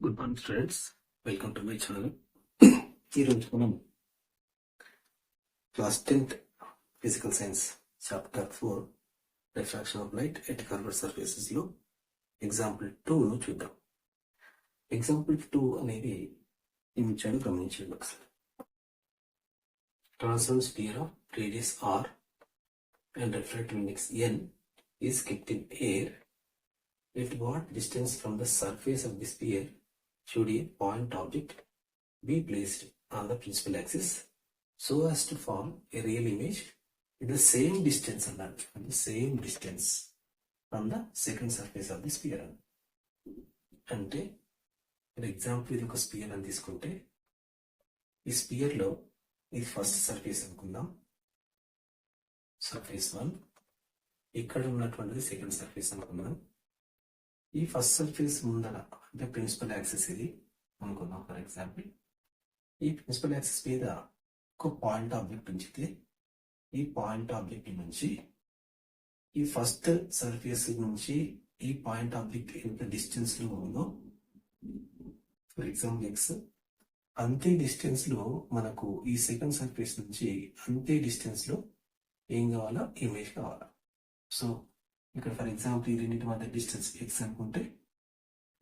Good morning students, welcome to my channel. ఈరోజు మనం class 10th physical science chapter 4 refraction of light at curved surfaces లో example 2ను చూద్దాం. Example 2 అనేది ఇచ్చాడు, గమనించండి ఒకసారి. Transform spear of radius r and refractive index n is kept in air. At what distance from the surface of the sphere should a point object be placed on the principal axis so as to form a real image in the same distance from the second surface of the sphere? అంటే for example ఇది ఒక spear అని తీసుకుంటే, ఈ sphere లో ఇది first surface అనుకుందాం, surface 1. ఇక్కడ ఉన్నటువంటిది సెకండ్ సర్ఫేస్ అనుకుందాం. ఈ ఫస్ట్ సర్ఫేస్ ముందర అంటే ప్రిన్సిపల్ యాక్సిస్ ఇది అనుకుందాం. ఫర్ ఎగ్జాంపుల్ ఈ ప్రిన్సిపల్ యాక్సిస్ మీద ఒక పాయింట్ ఆబ్జెక్ట్ ఉంచితే, ఈ పాయింట్ ఆబ్జెక్ట్ నుంచి ఈ ఫస్ట్ సర్ఫేస్ నుంచి ఈ పాయింట్ ఆబ్జెక్ట్ ఎంత డిస్టెన్స్ లో ఉందో, ఫర్ ఎగ్జాంపుల్ ఎక్స్, అంతే డిస్టెన్స్ లో మనకు ఈ సెకండ్ సర్ఫేస్ నుంచి అంతే డిస్టెన్స్ లో ఏం కావాలా, ఇమేజ్ కావాలా. సో ఇక్కడ ఫర్ ఎగ్జాంపుల్ ఈ రెండింటి మధ్య డిస్టెన్స్ ఎక్స్ అనుకుంటే,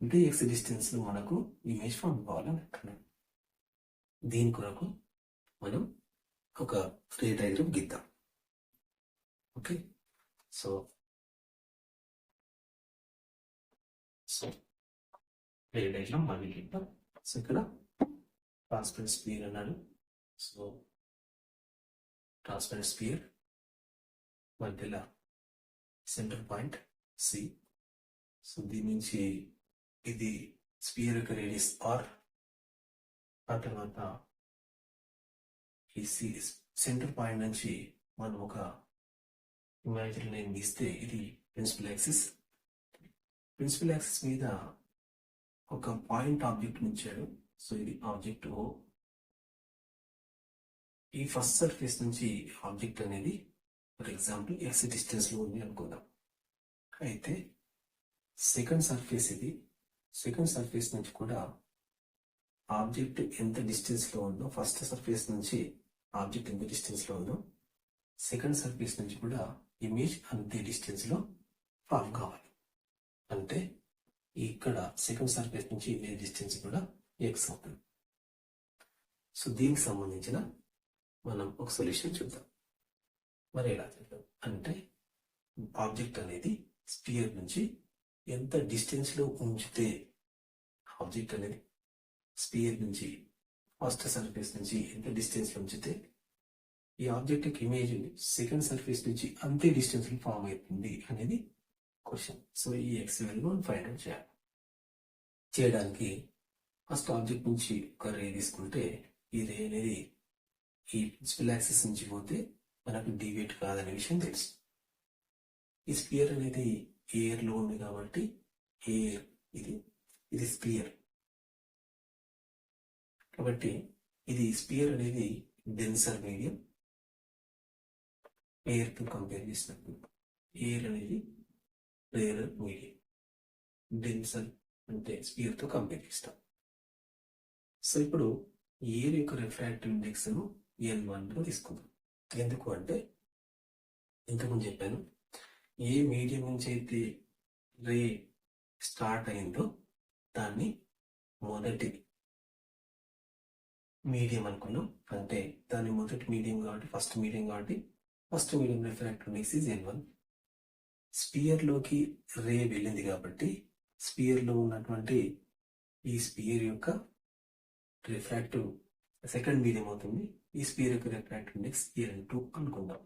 అంటే ఎక్స్ డిస్టెన్స్ లో మనకు ఇమేజ్ ఫామ్ కావాలని అంటున్నాం. దీని కొరకు మనం ఒక రే డయాగ్రామ్ గీద్దాం. ఓకే, సో రే డయాగ్రామ్ మళ్ళీ గీద్దాం. సో ఇక్కడ ట్రాన్స్పరెంట్ స్పియర్ అన్నాడు. సో ట్రాన్స్పరెంట్ స్పియర్ మధ్యలో సెంటర్ పాయింట్ సి. సో దీని నుంచి ఇది స్పియర్ యొక్క రేడియస్ ఆర్. ఆ తర్వాత ఈ సి సెంటర్ పాయింట్ నుంచి మనం ఒక ఇమాజినరీ లైన్ గీస్తే ఇది ప్రిన్సిపల్ యాక్సిస్. ప్రిన్సిపల్ యాక్సిస్ మీద ఒక పాయింట్ ఆబ్జెక్ట్ ఉంచాడు. సో ఇది ఆబ్జెక్ట్ ఓ. ఈ ఫస్ట్ సర్ఫేస్ నుంచి ఆబ్జెక్ట్ అనేది ఫర్ ఎగ్జాంపుల్ ఎక్స్ డిస్టెన్స్ లో ఉంది అనుకుందాం. అయితే సెకండ్ సర్ఫేస్ ఇది. సెకండ్ సర్ఫేస్ నుంచి కూడా ఆబ్జెక్ట్ ఎంత డిస్టెన్స్ లో ఉందో, ఫస్ట్ సర్ఫేస్ నుంచి ఆబ్జెక్ట్ ఎంత డిస్టెన్స్ లో ఉందో, సెకండ్ సర్ఫేస్ నుంచి కూడా ఇమేజ్ అంతే డిస్టెన్స్ లో ఫామ్ కావాలి. అంటే ఇక్కడ సెకండ్ సర్ఫేస్ నుంచి ఇమేజ్ డిస్టెన్స్ కూడా ఎక్స్ అవుతుంది. సో దీనికి సంబంధించిన మనం ఒక సొల్యూషన్ చూద్దాం. మరి ఎలా చేద్దాం అంటే, ఆబ్జెక్ట్ అనేది స్పియర్ నుంచి ఎంత డిస్టెన్స్ లో ఉంచితే, ఆబ్జెక్ట్ అనేది స్పియర్ నుంచి ఫస్ట్ సర్ఫేస్ నుంచి ఎంత డిస్టెన్స్ లో ఉంచితే ఈ ఆబ్జెక్ట్ ఇమేజ్ సెకండ్ సర్ఫేస్ నుంచి అంతే డిస్టెన్స్ లో ఫామ్ అవుతుంది అనేది క్వశ్చన్. సో ఈ ఎక్స్ వాల్యూ ఫైండ్ అవుట్ చేయాలి. చేయడానికి ఫస్ట్ ఆబ్జెక్ట్ నుంచి ఒక రే తీసుకుంటే, ఈ రే అనేది ఈ ప్రిన్సిపల్ యాక్సిస్ నుంచి పోతే మనకు డివియేట్ కాదనే విషయం తెలుసు. ఈ స్పియర్ అనేది ఎయిర్ లో ఉంది కాబట్టి ఎయిర్ ఇది స్పియర్ కాబట్టి ఇది స్పియర్ అనేది డెన్సర్ మీడియం. ఎయిర్ తో కంపేర్ చేసినప్పుడు ఎయిర్ అనేది రేరర్ మీడియం, డెన్సర్ అంటే స్పియర్ తో కంపేర్ చేస్తాం. సో ఇప్పుడు ఎయిర్ యొక్క రిఫ్రాక్టివ్ ఇండెక్స్ ను N1 గా తీసుకుందాం. ఎందుకు అంటే, ఇంతకుముందు చెప్పాను, ఏ మీడియం నుంచి అయితే రే స్టార్ట్ అయిందో దాన్ని మొదటి మీడియం అనుకున్నాం. అంటే దాని మొదటి మీడియం కాబట్టి first medium refractive index is N1. Sphere లోకి రే వెళ్ళింది కాబట్టి స్పియర్ లో ఉన్నటువంటి ఈ స్పియర్ యొక్క రిఫ్రాక్టివ్ సెకండ్ మీడియం అవుతుంది. ఈ స్పియర్ యొక్క రిఫ్రాక్టివ్ ఇండెక్స్ N2 అనుకుందాం.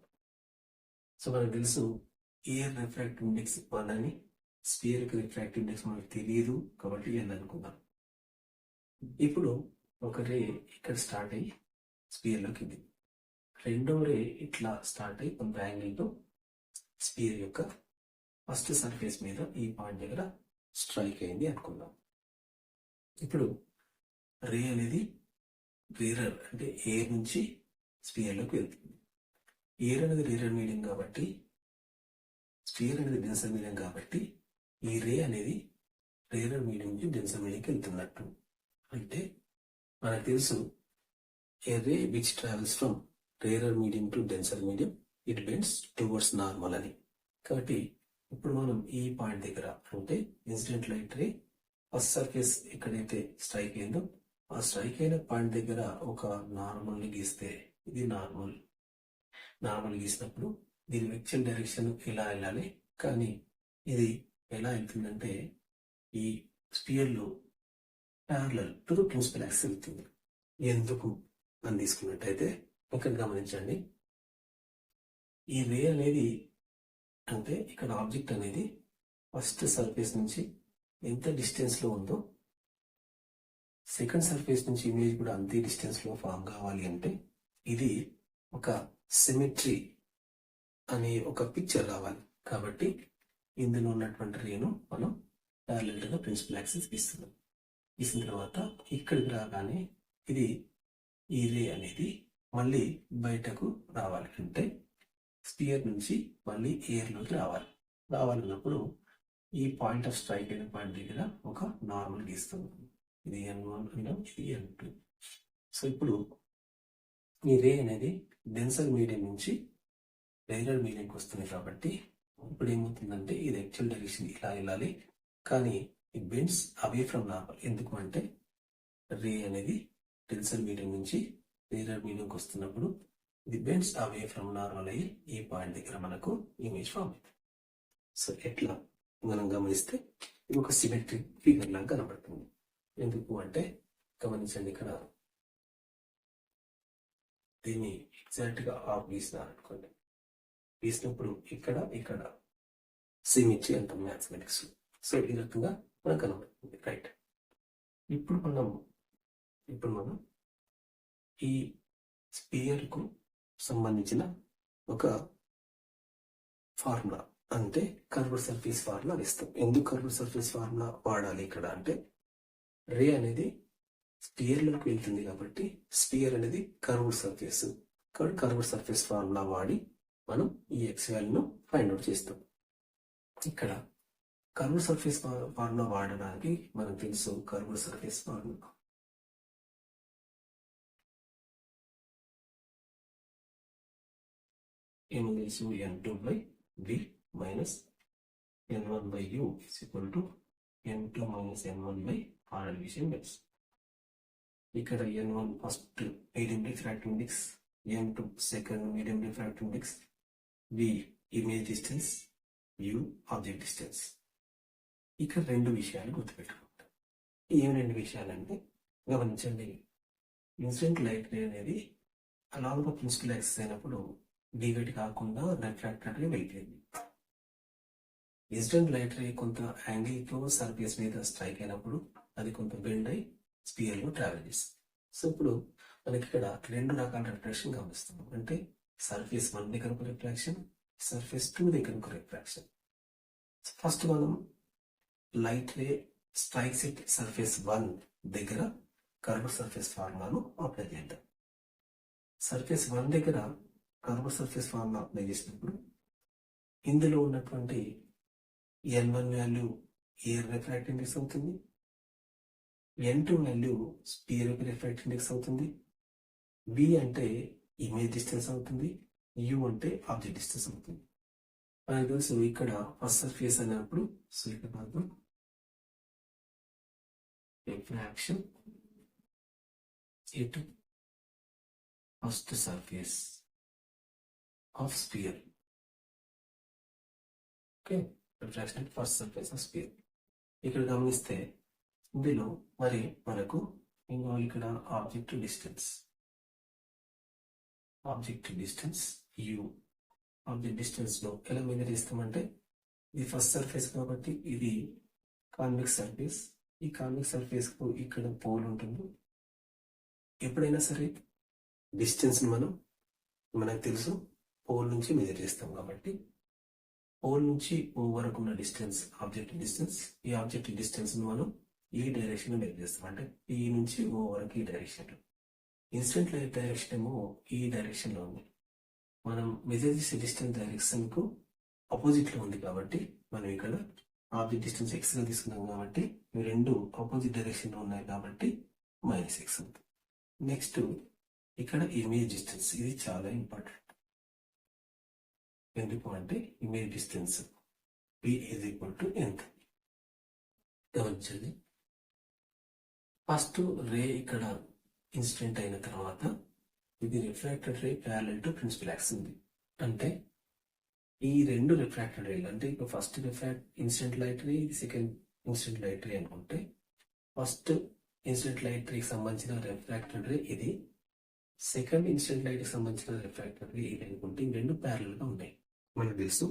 సో మనకు తెలుసు ఎయిర్ రిఫ్రాక్టివ్ ఇండెక్స్ 1 అని, స్పియర్ యొక్క రిఫ్రాక్టివ్ ఇండెక్స్ మనకు తెలియదు కాబట్టి N అనుకుందాం. ఇప్పుడు ఒక రే ఇక్కడ స్టార్ట్ అయ్యి స్పియర్ లోకి ఇది, రెండో రే ఇట్లా స్టార్ట్ అయ్యి కొంత యాంగిల్ తో స్పియర్ యొక్క ఫస్ట్ సర్ఫేస్ మీద ఈ పాయింట్ దగ్గర స్ట్రైక్ అయింది అనుకుందాం. ఇప్పుడు రే అనేది రేరర్ అంటే ఎయిర్ నుంచి స్పియర్ లోకి వెళ్తుంది. ఎయిర్ అనేది రేరర్ మీడియం కాబట్టి, స్పియర్ అనేది డెన్సర్ మీడియం కాబట్టి, ఈ రే అనేది రేరర్ మీడియం నుంచి డెన్సర్ మీడియంకి వెళ్తున్నట్టు. అంటే మనకు తెలుసు a ray which travels from rarer medium to denser medium it bends towards normal అని. కాబట్టి ఇప్పుడు మనం ఈ పాయింట్ దగ్గర అంటే incident light ray first surface ఎక్కడైతే స్ట్రైక్ అయిందో ఆ స్ట్రైక్ అయిన పాయింట్ దగ్గర ఒక నార్మల్ ని గీస్తే ఇది నార్మల్ గీసినప్పుడు దీని యాక్చువల్ డైరెక్షన్ ఇలా వెళ్ళాలి. కానీ ఇది ఎలా వెళ్తుందంటే ఈ స్పియర్ లో parallel to the principal axis వెళ్తుంది. ఎందుకు అని తీసుకున్నట్టయితే ఇక్కడ గమనించండి, ఈ రే అనేది అంటే ఇక్కడ ఆబ్జెక్ట్ అనేది ఫస్ట్ సర్ఫేస్ నుంచి ఎంత డిస్టెన్స్ లో ఉందో సెకండ్ సర్ఫేస్ నుంచి ఇమేజ్ కూడా అంతే డిస్టెన్స్ లో ఫామ్ కావాలి అంటే ఇది ఒక సిమెట్రీ అనే ఒక పిక్చర్ రావాలి. కాబట్టి ఇందులో ఉన్నటువంటి రేను మనం ప్యారలల్ గా ప్రిన్సిపల్ యాక్సిస్ గీస్తున్నాం. గీసిన తర్వాత ఇక్కడికి రాగానే ఇది ఈ రే అనేది మళ్ళీ బయటకు రావాలి. అంటే స్పియర్ నుంచి మళ్ళీ ఎయిర్ లోకి రావాలన్నప్పుడు ఈ పాయింట్ ఆఫ్ స్ట్రైక్ అయిన పాయింట్ దగ్గర ఒక నార్మల్ గీస్తున్నాం. ఇది N1 అంటాం, ఇది N2. సో ఇప్పుడు ఈ రే అనేది డెన్సర్ మీడియం నుంచి రేరర్ మీడియంకి వస్తుంది. కాబట్టి ఇప్పుడు ఏమవుతుందంటే ఇది యాక్చువల్ డైరెక్షన్ ఇలా వెళ్ళాలి, కానీ ఇది బెండ్స్ అవే ఫ్రమ్ నార్మల్. ఎందుకు అంటే రే అనేది డెన్సర్ మీడియం నుంచి రేరర్ మీడియంకి వస్తున్నప్పుడు ఇది బెండ్స్ అవే ఫ్రమ్ నార్మల్ అయ్యి ఈ పాయింట్ దగ్గర మనకు ఇమేజ్ ఫామ్ అవుతుంది. సో ఎట్లా మనం గమనిస్తే ఇది ఒక సిమెట్రిక్ ఫిగర్ లాగా కనబడుతుంది. ఎందుకు అంటే గమనించండి, ఇక్కడ దీన్ని ఎగ్జాక్ట్ గా ఆఫ్ గీసినారనుకోండి, గీసినప్పుడు ఇక్కడ సిమెట్రీ అంటాం మ్యాథమెటిక్స్. సో ఈ రకంగా మనకు కనబడుతుంది. రైట్, ఇప్పుడు మనం ఈ స్పియర్ కు సంబంధించిన ఒక ఫార్ములా అంటే కర్వ్డ్ సర్ఫేస్ ఫార్ములా ఇస్తాం. ఎందుకు కర్వ్డ్ సర్ఫేస్ ఫార్ములా వాడాలి ఇక్కడ అంటే రే అనేది స్పియర్ లోకి వెళ్తుంది కాబట్టి స్పియర్ అనేది కర్వ్డ్ సర్ఫేస్. కాబట్టి కర్వ్డ్ సర్ఫేస్ ఫార్ములా వాడి మనం ఈ ఎక్స్ వాల్యూను ఫైండ్ అవుట్ చేస్తాం. ఇక్కడ కర్వ్డ్ సర్ఫేస్ ఫార్ములా వాడడానికి మనకు తెలుసు కర్వ్డ్ సర్ఫేస్ ఫార్ములా ఏమో తెలుసు, N2/V minus N1/U is equal to N2 minus N1/R అనే విషయం తెలుసు. ఇక్కడ N1 first medium refractive index, N2 second medium refractive index, V image distance, U object distance. ఇక్కడ రెండు విషయాలు గుర్తుపెట్టుకుంటాం. ఏం రెండు విషయాలంటే గమనించండి, ఇన్సిడెంట్ లైట్ రే అనేది అలాంగ్ ద ప్రిన్సిపల్ యాక్సిస్ అయినప్పుడు డివైడ్ కాకుండా రిఫ్రాక్టెడ్ గా వెళ్ళిపోయింది. ఇన్సిడెంట్ లైట్ రే కొంత యాంగిల్ తో సర్ఫేస్ మీద స్ట్రైక్ అయినప్పుడు అది కొంత బెండ్ అయి స్పియర్ లో ట్రావెల్ చేస్తుంది. సో ఇప్పుడు మనకి ఇక్కడ రెండు రకాల రిఫ్రాక్షన్ గమనిస్తాం. అంటే సర్ఫేస్ 1 దగ్గర ఒక రిఫ్రాక్షన్, సర్ఫేస్ 2 దగ్గర ఒక రిఫ్రాక్షన్. ఫస్ట్ మనం light ray strikes at surface 1 దగ్గర కర్వ్డ్ సర్ఫేస్ ఫార్ములాను అప్లై చేద్దాం. సర్ఫేస్ 1 దగ్గర కర్వ్డ్ సర్ఫేస్ ఫార్ములా అప్లై చేసినప్పుడు ఇందులో ఉన్నటువంటి N1 value air refractive index అవుతుంది, N2 వాల్యూ స్పియర్ యొక్క రిఫ్రాక్టివ్ ఇండెక్స్ అవుతుంది, V అంటే ఇమేజ్ డిస్టెన్స్ అవుతుంది, U అంటే ఆబ్జెక్ట్ డిస్టెన్స్ అవుతుంది. మనకు తెలుసు ఇక్కడ ఫస్ట్ సర్ఫేస్ అన్నప్పుడు సో ఇక్కడ మాత్రం రిఫ్రాక్షన్ ఎటు first surface of sphere. Okay, refraction first surface of sphere. ఇక్కడ గమనిస్తే ఇందులో మరి మనకు ఇంకా ఇక్కడ object distance U object distance లో ఎలా మెజర్ చేస్తామంటే ఇది ఫస్ట్ సర్ఫేస్ కాబట్టి ఇది కాన్వెక్స్ సర్ఫేస్. ఈ కాన్వెక్స్ సర్ఫేస్ కు ఇక్కడ పోల్ ఉంటుంది. ఎప్పుడైనా సరే డిస్టెన్స్ మనకు తెలుసు పోల్ నుంచి మెజర్ చేస్తాం కాబట్టి పోల్ నుంచి ఓ వరకు ఉన్న డిస్టెన్స్ ఆబ్జెక్ట్ డిస్టెన్స్. ఈ ఆబ్జెక్ట్ డిస్టెన్స్ మనం ఈ డైరెక్షన్ మెజర్ చేస్తాం. అంటే ఈ నుంచి ఓ వరకు ఈ డైరెక్షన్. ఇన్సిడెంట్ లైట్ డైరెక్షన్ ఏమో ఈ డైరెక్షన్ లో ఉంది. మనం మెజర్ చేసే డిస్టెన్స్ డైరెక్షన్ కు ఆపోజిట్ లో ఉంది కాబట్టి మనం ఇక్కడ ఆబ్జెక్ట్ డిస్టెన్స్ ఎక్స్ గా తీసుకున్నాం కాబట్టి ఇవి రెండు ఆపోజిట్ డైరెక్షన్ లో ఉన్నాయి కాబట్టి మైనస్ ఎక్స్ అవుతుంది. నెక్స్ట్ ఇక్కడ ఇమేజ్ డిస్టెన్స్, ఇది చాలా ఇంపార్టెంట్. ఎందుకు అంటే image distance p is equal to ఎంత గమనించండి. ఫస్ట్ రే ఇక్కడ ఇన్సిడెంట్ అయిన తర్వాత ఇది refracted ray parallel to principal axis ఉంది. అంటే ఈ రెండు రిఫ్రాక్టెడ్ రేలు అంటే ఇక ఫస్ట్ ఇన్సిడెంట్ లైట్ రే, ఇది సెకండ్ ఇన్సిడెంట్ లైట్ రే అనుకుంటే ఫస్ట్ ఇన్సిడెంట్ లైట్ రేకి సంబంధించిన రిఫ్రాక్టెడ్ రే ఇది, సెకండ్ ఇన్సిడెంట్ లైట్ కి సంబంధించిన రిఫ్రాక్టెడ్ రే ఇది అనుకుంటే ఈ రెండు ప్యారలల్ గా ఉన్నాయి. మనకు తెలుసు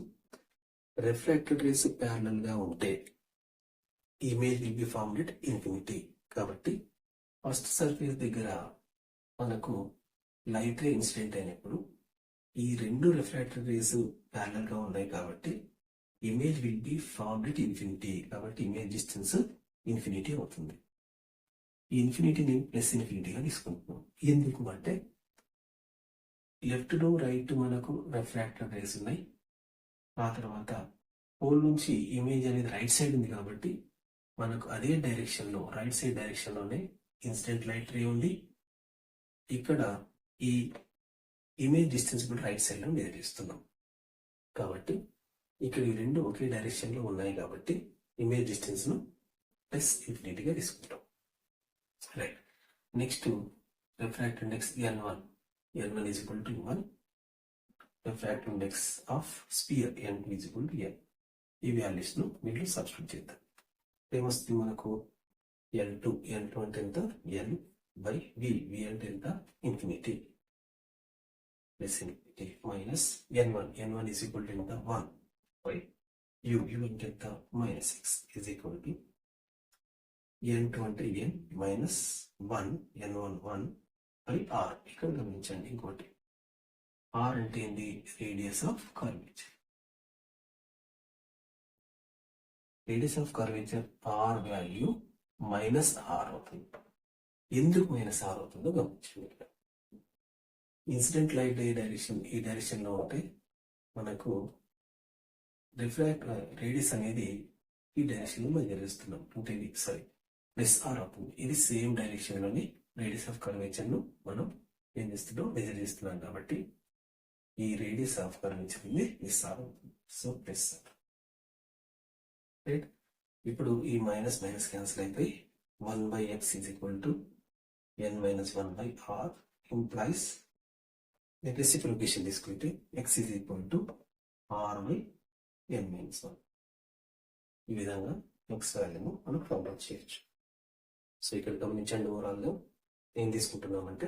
రిఫ్రాక్టెడ్ రేస్ ప్యారలల్ గా ఉంటే image will be formed at infinity. కాబట్టి ఫస్ట్ సర్ఫేస్ దగ్గర మనకు లైట్ రే ఇన్సిడెంట్ అయినప్పుడు ఈ రెండు రిఫ్రాక్టెడ్ రేస్ ప్యారలల్ గా ఉన్నాయి కాబట్టి image will be formed at infinity. కాబట్టి ఇమేజ్ డిస్టెన్స్ ఇన్ఫినిటీ అవుతుంది. ఈ ఇన్ఫినిటీని ప్లస్ ఇన్ఫినిటీగా తీసుకుంటున్నాం. ఎందుకు అంటే లెఫ్ట్ టు రైట్ మనకు రిఫ్రాక్టెడ్ రేస్ ఉన్నాయి. ఆ తర్వాత పోల్ నుంచి ఇమేజ్ అనేది రైట్ సైడ్ ఉంది కాబట్టి మనకు అదే డైరెక్షన్ లో రైట్ సైడ్ డైరెక్షన్ లోనే ఇన్సిడెంట్ లైట్ రే ఉంది. ఇక్కడ ఈ ఇమేజ్ డిస్టెన్స్ కూడా రైట్ సైడ్ లో నిర్వహిస్తున్నాం కాబట్టి ఇక్కడ ఈ రెండు ఒకే డైరెక్షన్ లో ఉన్నాయి కాబట్టి ఇమేజ్ డిస్టెన్స్ ను ప్లస్ ఇన్ఫినిటీగా తీసుకుంటాం. Right. Next refractive index n1 is equal to 1. Refractive index of sphere n2 is equal to n. ఈ వాల్యూస్ ను వీళ్ళు సబ్స్టిట్యూట్ చేద్దాం. ఏమొస్తుంది మనకు n2 అంటే ఎంత n బై v అంటే ఎంత infinity plus infinity minus n1 is equal to ఎంత 1 బై u అంటే ఎంత minus x is equal to n2 అంటే n minus 1 n1 1 by r. ఇక్కడ గమనించండి ఇంకోటి, r అంటే ఏంటి radius of curvature. Radius of curvature r value minus r అవుతుంది. ఎందుకు మైనస్ r అవుతుందో గమనించండి. ఇన్సిడెంట్ లైట్ ఈ డైరెక్షన్ లో ఉంటే మనకు రేడియస్ అనేది ఈ డైరెక్షన్ లో మెజర్ చేస్తున్నాం అంటే ఇది ప్లస్ r అవుతుంది. ఇది సేమ్ డైరెక్షన్ లోని రేడియస్ ఆఫ్ కర్వేచర్ ను మనం ఏం చేస్తున్నాం మెజర్ చేస్తున్నాం కాబట్టి ఈ రేడియస్ ఆఫ్ కర్వేచర్ ఉంది ప్లస్ r అవుతుంది. So plus r. రైట్. ఇప్పుడు ఈ మైనస్ మైనస్ క్యాన్సిల్ అయిపోయి 1 by X is equal to n minus 1 by r implies reciprocation తీసుకుంటే x is equal to r by n minus 1. ఈ విధంగా x వాల్యూను మనం found out చేయొచ్చు. So ఇక్కడ గమనించండి, ఓవరాల్ గా ఏం తీసుకుంటున్నామంటే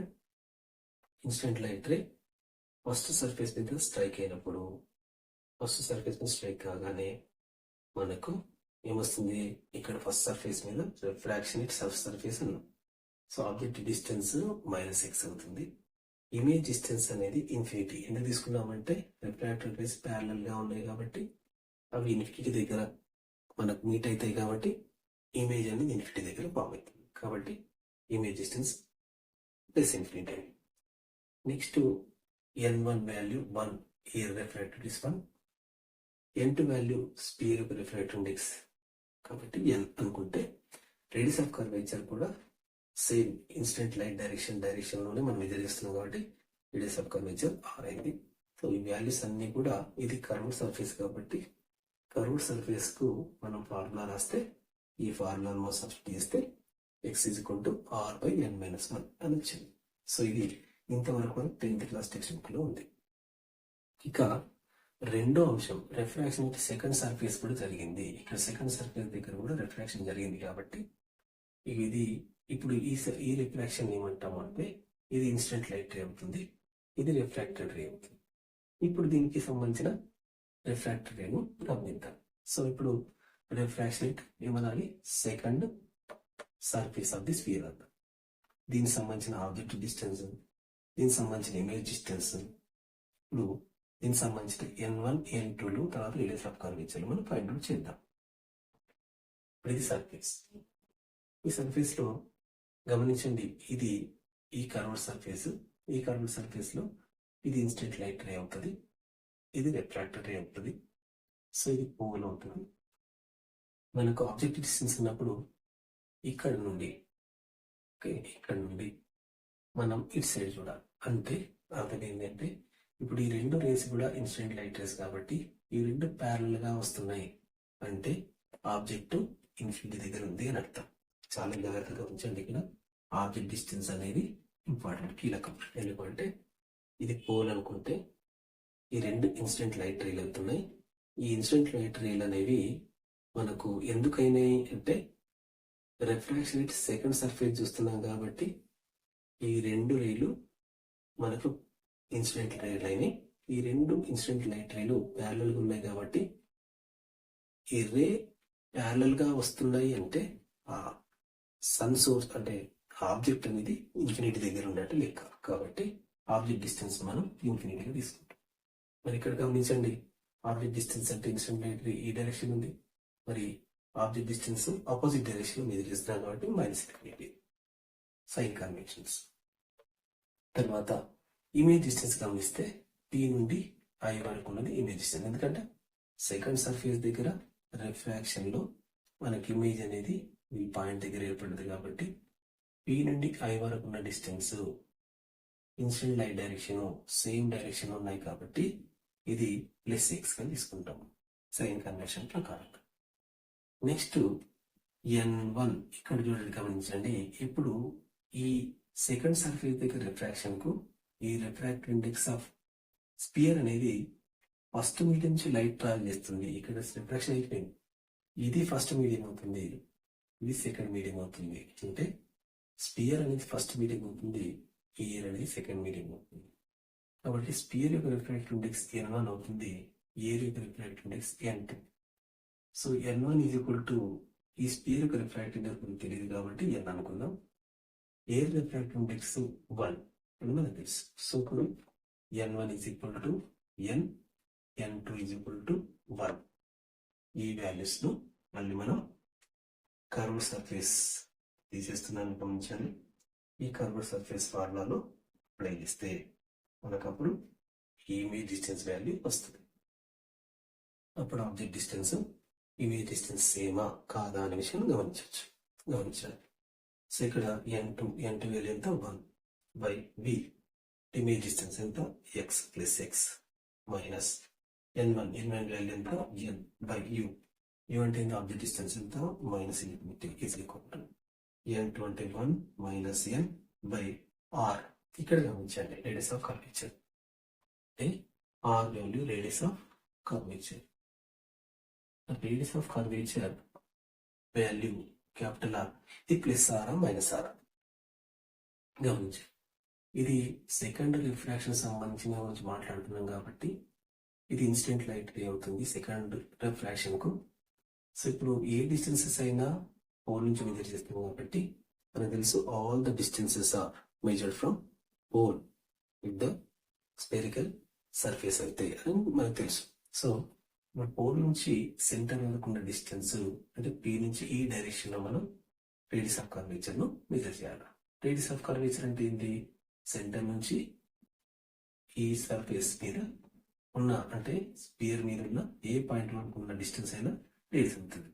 incident light ray first surface మీద స్ట్రైక్ అయినప్పుడు ఫస్ట్ సర్ఫేస్ మీద స్ట్రైక్ కాగానే మనకు ఏమొస్తుంది, ఇక్కడ ఫస్ట్ సర్ఫేస్ మీద రిఫ్రాక్షన్ ఇట్ సర్ఫేస్ అన్నాం. So object distance minus X అవుతుంది. ఇమేజ్ డిస్టెన్స్ అనేది ఇన్ఫినిటీ. ఎందుకు తీసుకున్నామంటే రిఫ్రాక్టెడ్ రేస్ ప్యారలల్ గా ఉన్నాయి కాబట్టి అవి ఇన్ఫినిటీ దగ్గర మనకు మీట్ అవుతాయి కాబట్టి ఇమేజ్ అనేది ఇన్ఫినిటీ దగ్గర ఫామ్ అవుతుంది. కాబట్టి image distance plus infinity. Next n1 value 1 here refracted is 1. n2 value sphere యొక్క రిఫ్రాక్టివ్ ఇండెక్స్ కాబట్టి n అనుకుంటే రేడియస్ ఆఫ్ కర్వేచర్ కూడా సేమ్ ఇన్సిడెంట్ లైట్ డైరెక్షన్ లోనే మనం మెజర్ చేస్తున్నాం కాబట్టి రేడియస్ ఆఫ్ కర్వేచర్ r అయింది. సో ఈ వాల్యూస్ అన్ని కూడా ఇది కర్వ్డ్ సర్ఫేస్ కాబట్టి కర్వ్డ్ సర్ఫేస్ కు మనం ఫార్ములా రాస్తే ఈ ఫార్ములా మనం సబ్స్టిట్యూట్ చేస్తే x is equal to r by n minus 1 అని వచ్చింది. సో ఇది ఇంతవరకు మనకు 10th క్లాస్ టెక్స్ట్ బుక్ లో ఉంది. ఇక రెండో అంశం రిఫ్రాక్షన్ సెకండ్ సర్ఫేస్ కూడా జరిగింది. ఇక్కడ సెకండ్ సర్ఫేస్ దగ్గర కూడా రిఫ్రాక్షన్ జరిగింది కాబట్టి ఇది ఇప్పుడు ఈ రిఫ్రాక్షన్ ఏమంటాము అంటే ఇది ఇన్సిడెంట్ లైట్ రే అవుతుంది, ఇది రిఫ్రాక్టెడ్ రే అవుతుంది. ఇప్పుడు దీనికి సంబంధించిన రిఫ్రాక్టెడ్ రేను గమనిద్దాం. సో ఇప్పుడు రిఫ్రాక్షన్ ఏమనాలి, second surface of the spear అంట. దీనికి సంబంధించిన ఆబ్జెక్ట్ డిస్టెన్స్, దీనికి సంబంధించిన ఇమేజ్ డిస్టెన్స్, ఇప్పుడు దీనికి సంబంధించిన n1 n2 తర్వాత రేడియస్ ఆఫ్ కర్వేచర్ మనం ఫైండ్ అవుట్ చేద్దాం. ఇప్పుడు ఇది సర్ఫేస్. ఈ సర్ఫేస్ లో గమనించండి, ఇది ఈ కర్వ్డ్ సర్ఫేస్. ఈ కర్వ్డ్ సర్ఫేస్ లో ఇది ఇన్సిడెంట్ లైట్ రే అవుతుంది, ఇది రిఫ్రాక్టెడ్ రే అవుతుంది. సో ఇది పోల్ అవుతుంది. మనకు ఆబ్జెక్ట్ డిస్టెన్స్ ఉన్నప్పుడు ఇక్కడ నుండి ఇక్కడ నుండి మనం ఇటు సైడ్ చూడాలి. అంటే అర్థం ఏంటంటే ఇప్పుడు ఈ రెండు రేస్ కూడా ఇన్సిడెంట్ లైట్ రేస్ కాబట్టి ఈ రెండు ప్యారల్ గా వస్తున్నాయి అంటే ఆబ్జెక్ట్ ఇన్ఫినిటీ దగ్గర ఉంది అని అర్థం. చాలా జాగ్రత్తగా ఉంచండి. ఇక్కడ ఆబ్జెక్ట్ డిస్టెన్స్ అనేది ఇంపార్టెంట్, కీలకం. ఎందుకంటే ఇది పోల్ అనుకుంటే ఈ రెండు ఇన్సిడెంట్ లైట్ రేలు అవుతున్నాయి. ఈ ఇన్సిడెంట్ లైట్ రేల్ అనేవి మనకు ఎందుకైనాయి అంటే రిఫ్రాక్షన్ రేట్ సెకండ్ సర్ఫేస్ చూస్తున్నాం కాబట్టి ఈ రెండు రేలు మనకు ఇన్సిడెంట్ రేల్ అయినాయి. ఈ రెండు ఇన్సిడెంట్ లైట్ రేలు ప్యారలల్ గా ఉన్నాయి కాబట్టి ఈ రే ప్యారలల్ గా వస్తున్నాయి అంటే ఆ సన్ సోర్స్ అంటే ఆబ్జెక్ట్ అనేది ఇన్ఫినిటీ దగ్గర ఉన్నట్టు లెక్క. కాబట్టి ఆబ్జెక్ట్ డిస్టెన్స్ మనం ఇన్ఫినిటీగా తీసుకుంటాం. మరి ఇక్కడ గమనించండి, ఆబ్జెక్ట్ డిస్టెన్స్ అంటే ఇన్సిడెంట్ లైట్ రే ఈ డైరెక్షన్ ఉంది, మరి ఆబ్జెక్ట్ డిస్టెన్స్ ఆపోజిట్ డైరెక్షన్ మీద చేస్తున్నాం కాబట్టి మైనస్ ఇన్ఫినిటీ సైన్ కన్వెన్షన్స్. తర్వాత ఇమేజ్ డిస్టెన్స్ గమనిస్తే పి నుండి ఐ వరకు ఉన్నది ఇమేజ్ డిస్టెన్స్. ఎందుకంటే సెకండ్ సర్ఫేస్ దగ్గర రిఫ్రాక్షన్ లో మనకి ఇమేజ్ అనేది ఈ పాయింట్ దగ్గర ఏర్పడింది కాబట్టి పి నుండి ఐ వరకు ఉన్న distance incident light direction same direction ఉన్నాయి కాబట్టి ఇది +x గా తీసుకుంటాం సైన్ కన్వెన్షన్ ప్రకారం. నెక్స్ట్ n1 ఇక్కడ చూడండి, గమనించండి. ఇప్పుడు ఈ సెకండ్ సర్ఫేస్ దగ్గర రిఫ్రాక్షన్ కు ఈ రిఫ్రాక్టివ్ ఇండెక్స్ ఆఫ్ స్పియర్ అనేది ఫస్ట్ మీడియం నుంచి లైట్ ట్రావెల్ చేస్తుంది. ఇక్కడ రిఫ్రాక్షన్ అయిపోయింది, ఇది ఫస్ట్ మీడియం అవుతుంది, ఇది సెకండ్ మీడియం అవుతుంది. అంటే స్పియర్ అనేది ఫస్ట్ మీడియం అవుతుంది, ఇయర్ అనేది సెకండ్ మీడియం అవుతుంది. కాబట్టి స్పియర్ యొక్క రిఫ్రాక్టివ్ ఇండెక్స్ n1 అవుతుంది, ఇయర్ యొక్క refractive index n2. So n1 is equal to ఈ స్పియర్ యొక్క రిఫ్రాక్టివ్ ఇండెక్స్ తెలియదు కాబట్టి n అనుకుందాం. ఎయిర్ రిఫ్రాక్టివ్ ఇండెక్స్ 1 మనకు తెలుసు. సో ఇప్పుడు n1 is equal to n, n2 is equal to 1. ఈ వాల్యూస్ ను మళ్ళీ మనం కర్వ్ సర్ఫేస్ తీసేస్తున్నాను గమనించాలి. ఈ కర్వ్ సర్ఫేస్ ఫార్ములాలో అప్లై చేస్తే మనకు అప్పుడు ఈ ఇమేజ్ డిస్టెన్స్ వాల్యూ వస్తుంది. అప్పుడు ఆబ్జెక్ట్ డిస్టెన్స్ ఇమేజ్ డిస్టెన్స్ సేమా కాదా అనే విషయం గమనించాలి. సో ఇక్కడ n2 వాల్యూ ఎంత 1 బై v, ఇమేజ్ డిస్టెన్స్ ఎంత x plus x minus n1 value ఎంత n బై u. అంటే ఆబ్జెక్ట్ డిస్టెన్స్ ఎంత minus infinity is equal to n2 అంటే 1 మైనస్ n బై r. ఇక్కడ గమనించండి, రేడియస్ ఆఫ్ కర్వేచర్ అంటే r value radius of curvature. Radius of curvature value capital R, ఇది plus ఆరా minus ఆరా గమనించండి. ఇది second refraction సంబంధించిన గురించి మాట్లాడుతున్నాం కాబట్టి ఇది ఇన్సిడెంట్ లైట్ రే అవుతుంది సెకండ్ రిఫ్రాక్షన్ కు. సో ఇప్పుడు ఏ డిస్టెన్సెస్ అయినా పోల్ నుంచి మెజర్ చేస్తాం కాబట్టి మనకు తెలుసు all the distances are measured from pole with the spherical surface అయితే అని మనకు తెలుసు. సో మన పోల్ నుంచి సెంటర్ వరకు ఉన్న డిస్టెన్స్ అంటే పి నుంచి ఈ డైరెక్షన్ లో మనం రేడియస్ ఆఫ్ కర్వేచర్ ను మెజర్ చేయాలి. రేడియస్ ఆఫ్ కర్వేచర్ అంటే ఏంటి? సెంటర్ నుంచి ఈ సర్ఫేస్ మీద ఉన్న అంటే స్పియర్ మీద ఉన్న ఏ పాయింట్ వరకు ఉన్న డిస్టెన్స్ అయినా రేడియస్ అవుతుంది.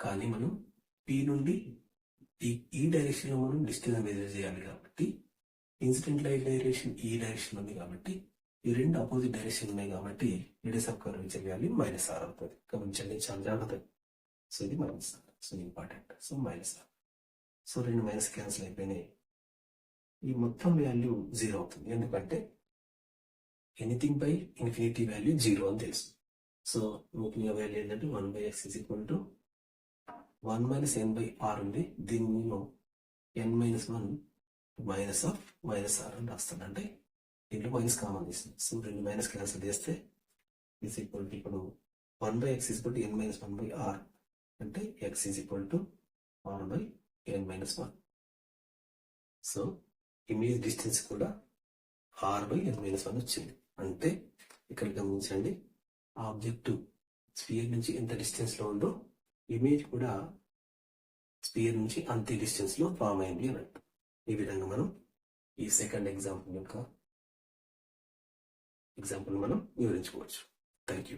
కానీ మనం పి నుండి ఈ డైరెక్షన్ లో మనం డిస్టెన్స్ మెజర్ చేయాలి కాబట్టి ఇన్సిడెంట్ లైట్ డైరెక్షన్ ఈ డైరెక్షన్ ఉంది కాబట్టి ఈ రెండు ఆపోజిట్ డైరెక్షన్ ఉన్నాయి కాబట్టి radius of curvature value minus R అవుతుంది. గమనించండి, చాలా జాగ్రత్త. సో ఇది minus R, so important. So minus R, so రెండు మైనస్ క్యాన్సిల్ అయిపోయినాయి. ఈ మొత్తం వాల్యూ 0 అవుతుంది, ఎందుకంటే ఎనీథింగ్ బై ఇన్ఫినిటీ వాల్యూ 0 అని తెలుసు. సో ముఖ్యంగా వాల్యూ ఏంటంటే 1/x is equal to 1 minus n by r ఉంది. దీన్ని నేను n minus 1 minus of minus R అని రాస్తాను. అంటే దీంట్లో మైనస్ కామన్ తీస్తుంది. సో రెండు మైనస్ క్యాన్సిల్ చేస్తే ఈజ్ ఈక్వల్ టు ఇప్పుడు 1/x is equal to n minus 1 by r అంటే x is equal to r by n minus 1. So image distance కూడా r బై n మైనస్ 1 వచ్చింది. అంటే ఇక్కడ గమనించండి, ఆబ్జెక్ట్ స్పియర్ నుంచి ఎంత డిస్టెన్స్ లో ఉందో ఇమేజ్ కూడా స్పియర్ నుంచి అంతే డిస్టెన్స్ లో ఫామ్ అయింది అన్నట్టు. ఈ విధంగా మనం ఈ సెకండ్ ఎగ్జాంపుల్ మనం వివరించుకోవచ్చు. Thank you.